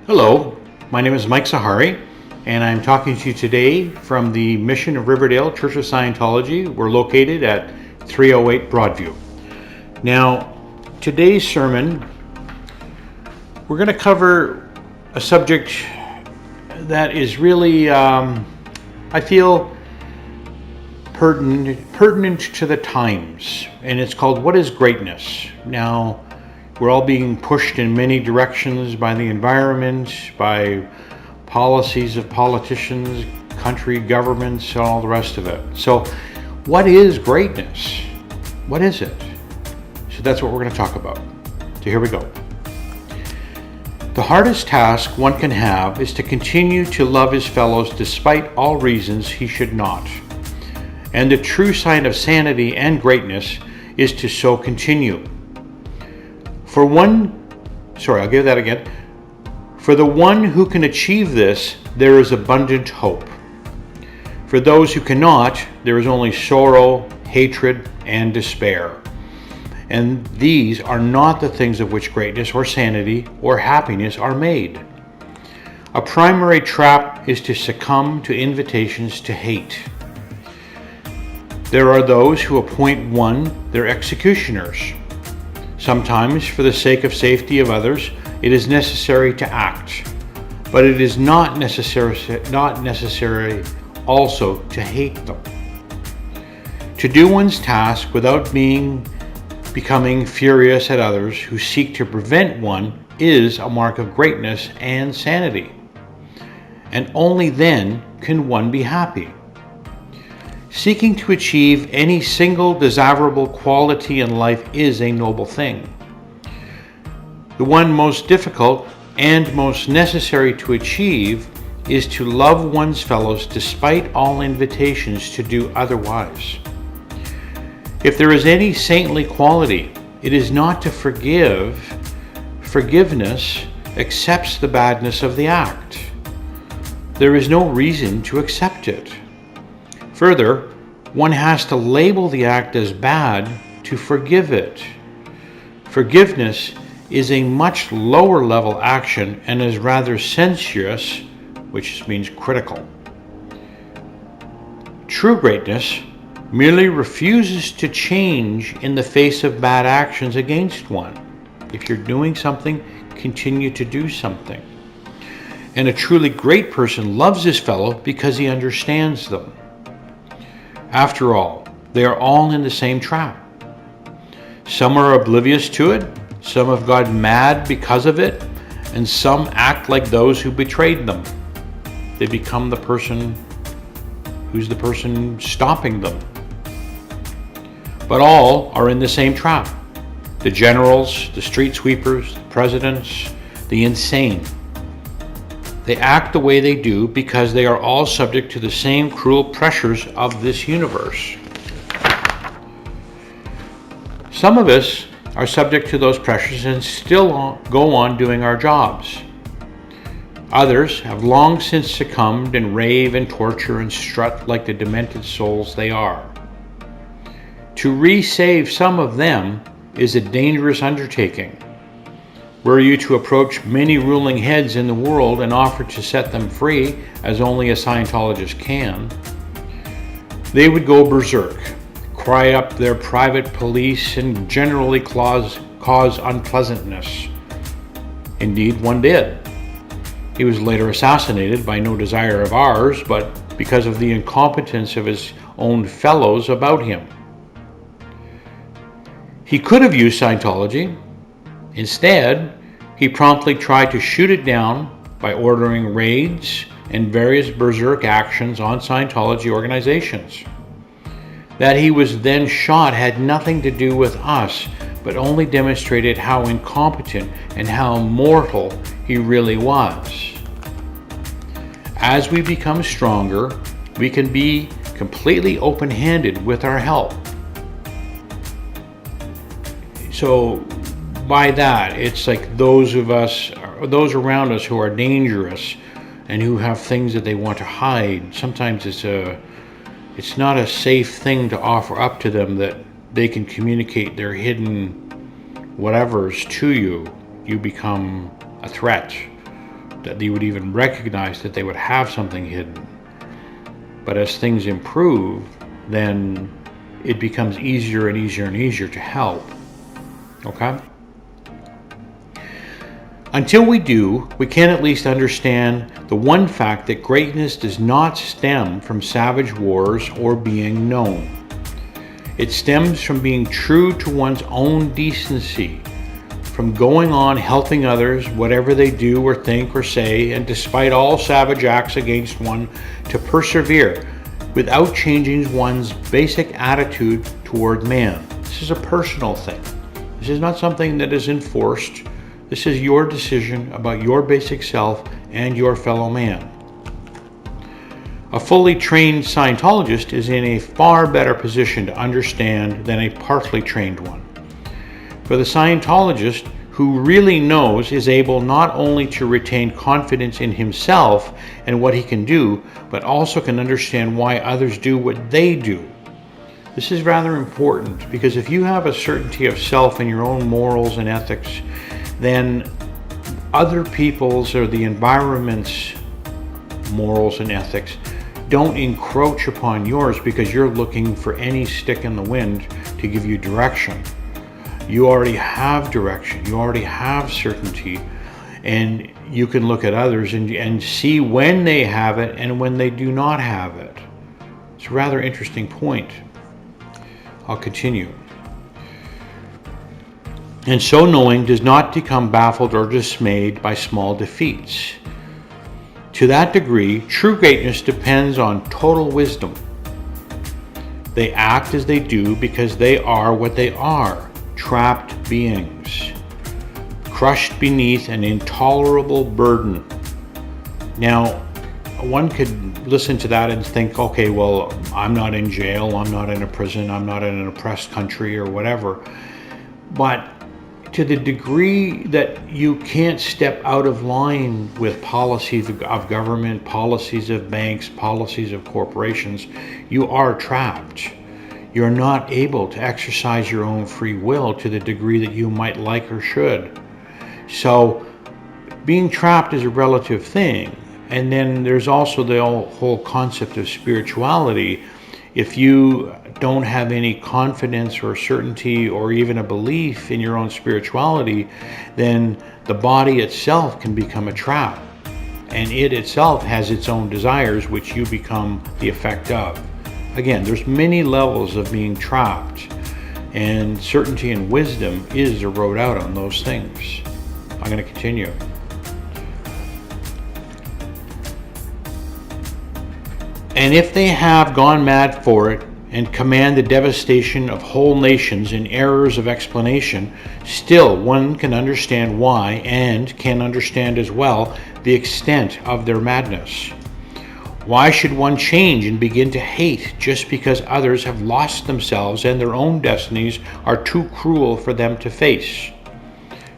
Hello, my name is Mike Sahari, and I'm talking to you today from the Mission of Riverdale Church of Scientology. We're located at 308 Broadview. Now, today's sermon, we're going to cover a subject that is really, I feel, pertinent to the times, and it's called What is Greatness? Now, we're all being pushed in many directions by the environment, by policies of politicians, country, governments, and all the rest of it. So, what is greatness? What is it? So that's what we're going to talk about. So here we go. The hardest task one can have is to continue to love his fellows despite all reasons he should not. And the true sign of sanity and greatness is to so continue. For the one who can achieve this, there is abundant hope. For those who cannot, there is only sorrow, hatred, and despair. And these are not the things of which greatness or sanity or happiness are made. A primary trap is to succumb to invitations to hate. There are those who appoint one their executioners. Sometimes, for the sake of safety of others, it is necessary to act, but it is not necessary also to hate them. To do one's task without becoming furious at others who seek to prevent one is a mark of greatness and sanity, and only then can one be happy. Seeking to achieve any single desirable quality in life is a noble thing. The one most difficult and most necessary to achieve is to love one's fellows despite all invitations to do otherwise. If there is any saintly quality, it is not to forgive. Forgiveness accepts the badness of the act. There is no reason to accept it. Further, one has to label the act as bad to forgive it. Forgiveness is a much lower level action and is rather sensuous, which means critical. True greatness merely refuses to change in the face of bad actions against one. If you're doing something, continue to do something. And a truly great person loves his fellow because he understands them. After all, they are all in the same trap. Some are oblivious to it, some have gone mad because of it, and some act like those who betrayed them. They become the person who's the person stopping them. But all are in the same trap. The generals, the street sweepers, the presidents, the insane. They act the way they do because they are all subject to the same cruel pressures of this universe. Some of us are subject to those pressures and still go on doing our jobs. Others have long since succumbed and rave and torture and strut like the demented souls they are. To re-save some of them is a dangerous undertaking. Were you to approach many ruling heads in the world and offer to set them free, as only a Scientologist can, they would go berserk, cry up their private police, and generally cause unpleasantness. Indeed, one did. He was later assassinated by no desire of ours, but because of the incompetence of his own fellows about him. He could have used Scientology. Instead, he promptly tried to shoot it down by ordering raids and various berserk actions on Scientology organizations. That he was then shot had nothing to do with us, but only demonstrated how incompetent and how mortal he really was. As we become stronger, we can be completely open-handed with our help. So, by that, it's like those around us who are dangerous and who have things that they want to hide. Sometimes it's not a safe thing to offer up to them that they can communicate their hidden whatever's to you. You become a threat that they would even recognize that they would have something hidden. But as things improve, then it becomes easier and easier and easier to help. Okay? Until we do, we can at least understand the one fact that greatness does not stem from savage wars or being known. It stems from being true to one's own decency, from going on helping others, whatever they do or think or say, and despite all savage acts against one, to persevere without changing one's basic attitude toward man. This is a personal thing. This is not something that is enforced. This is your decision about your basic self and your fellow man. A fully trained Scientologist is in a far better position to understand than a partially trained one. For the Scientologist who really knows is able not only to retain confidence in himself and what he can do, but also can understand why others do what they do. This is rather important because if you have a certainty of self and your own morals and ethics, then other people's or the environment's morals and ethics don't encroach upon yours because you're looking for any stick in the wind to give you direction. You already have direction, you already have certainty, and you can look at others and see when they have it and when they do not have it. It's a rather interesting point. I'll continue. And so knowing does not become baffled or dismayed by small defeats. To that degree, true greatness depends on total wisdom. They act as they do because they are what they are, trapped beings, crushed beneath an intolerable burden. Now, one could listen to that and think, okay, well, I'm not in jail, I'm not in a prison, I'm not in an oppressed country or whatever. But to the degree that you can't step out of line with policies of government, policies of banks, policies of corporations, you are trapped. You're not able to exercise your own free will to the degree that you might like or should. So being trapped is a relative thing. And then there's also the whole concept of spirituality. If you don't have any confidence or certainty or even a belief in your own spirituality, then the body itself can become a trap. And it itself has its own desires, which you become the effect of. Again, there's many levels of being trapped, and certainty and wisdom is the road out on those things. I'm going to continue. And if they have gone mad for it and command the devastation of whole nations in errors of explanation, still one can understand why and can understand as well the extent of their madness. Why should one change and begin to hate just because others have lost themselves and their own destinies are too cruel for them to face?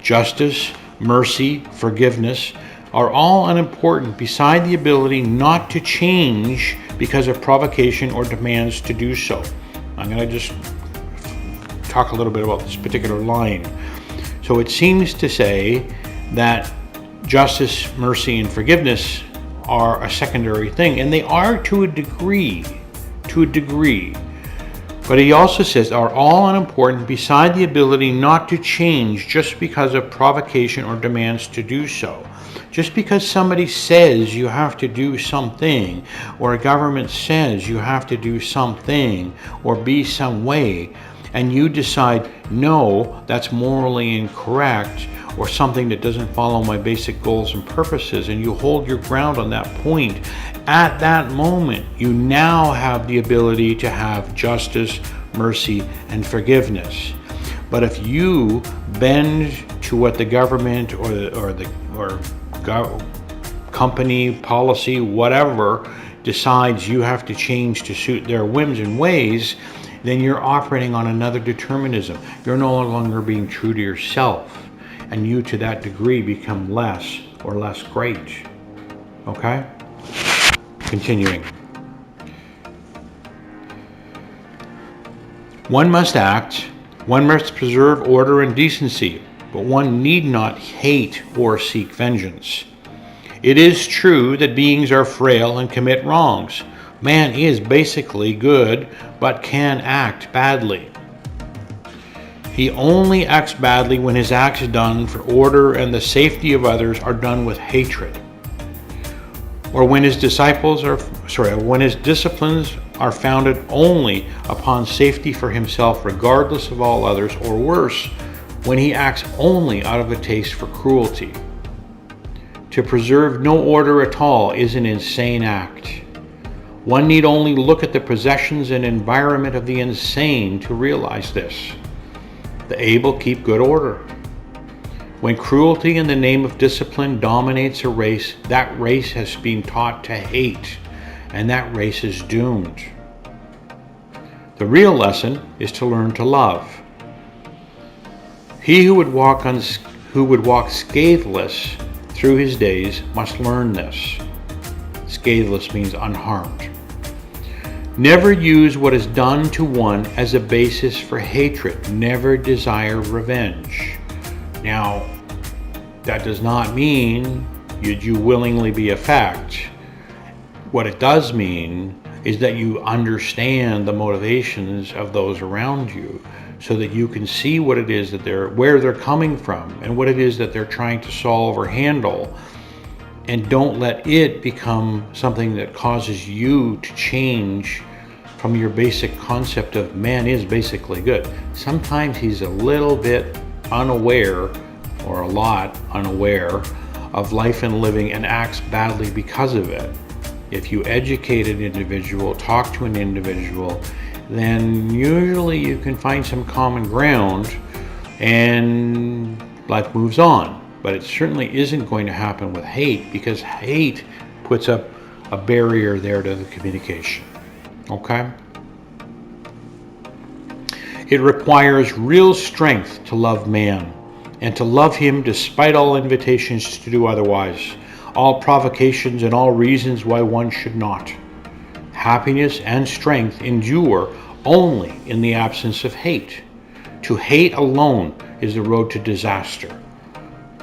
Justice, mercy, forgiveness are all unimportant beside the ability not to change because of provocation or demands to do so. I'm going to just talk a little bit about this particular line. So it seems to say that justice, mercy, and forgiveness are a secondary thing, and they are to a degree. But he also says are all unimportant beside the ability not to change just because of provocation or demands to do so. Just because somebody says you have to do something, or a government says you have to do something or be some way, and you decide, no, that's morally incorrect, or something that doesn't follow my basic goals and purposes, and you hold your ground on that point, at that moment, you now have the ability to have justice, mercy, and forgiveness. But if you bend to what the government or company, policy, whatever, decides you have to change to suit their whims and ways, then you're operating on another determinism. You're no longer being true to yourself, and you to that degree become less or less great. Okay? Continuing. One must act, one must preserve order and decency, but one need not hate or seek vengeance. It is true that beings are frail and commit wrongs. Man is basically good, but can act badly. He only acts badly when his acts done for order and the safety of others are done with hatred, or when his disciplines are founded only upon safety for himself regardless of all others, or worse, when he acts only out of a taste for cruelty. To preserve no order at all is an insane act. One need only look at the possessions and environment of the insane to realize this. The able keep good order. When cruelty in the name of discipline dominates a race, that race has been taught to hate, and that race is doomed. The real lesson is to learn to love. He who would walk scatheless through his days must learn this. Scatheless means unharmed. Never use what is done to one as a basis for hatred. Never desire revenge. Now, that does not mean you willingly be a fact. What it does mean is that you understand the motivations of those around you, so that you can see what it is that where they're coming from and what it is that they're trying to solve or handle, and don't let it become something that causes you to change from your basic concept of man is basically good. Sometimes he's a little bit unaware, or a lot unaware, of life and living and acts badly because of it. If you educate an individual, talk to an individual, then usually you can find some common ground and life moves on. But it certainly isn't going to happen with hate, because hate puts up a barrier there to the communication. Okay? It requires real strength to love man, and to love him despite all invitations to do otherwise, all provocations and all reasons why one should not. Happiness and strength endure only in the absence of hate. To hate alone is the road to disaster.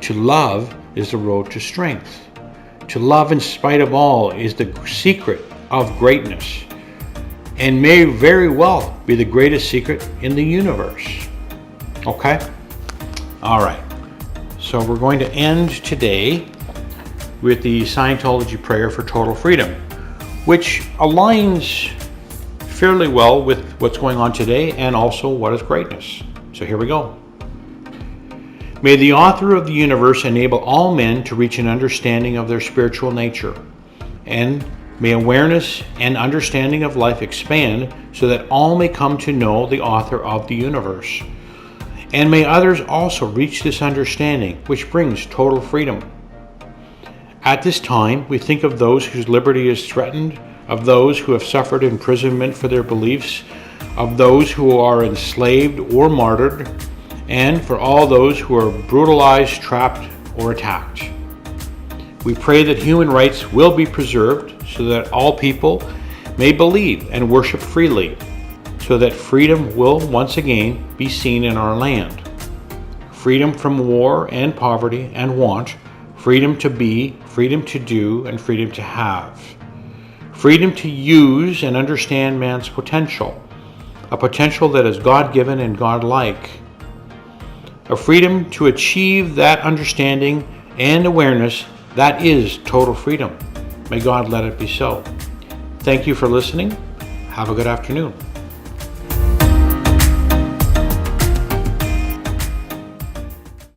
To love is the road to strength. To love in spite of all is the secret of greatness, and may very well be the greatest secret in the universe. Okay? All right. So we're going to end today with the Scientology prayer for total freedom, which aligns fairly well with what's going on today and also what is greatness. So here we go. May the author of the universe enable all men to reach an understanding of their spiritual nature, and may awareness and understanding of life expand so that all may come to know the author of the universe. And may others also reach this understanding, which brings total freedom. At this time, we think of those whose liberty is threatened, of those who have suffered imprisonment for their beliefs, of those who are enslaved or martyred, and for all those who are brutalized, trapped, or attacked. We pray that human rights will be preserved so that all people may believe and worship freely, so that freedom will once again be seen in our land. Freedom from war and poverty and want, freedom to be, freedom to do, and freedom to have. Freedom to use and understand man's potential, a potential that is God-given and God-like. A freedom to achieve that understanding and awareness that is total freedom. May God let it be so. Thank you for listening. Have a good afternoon.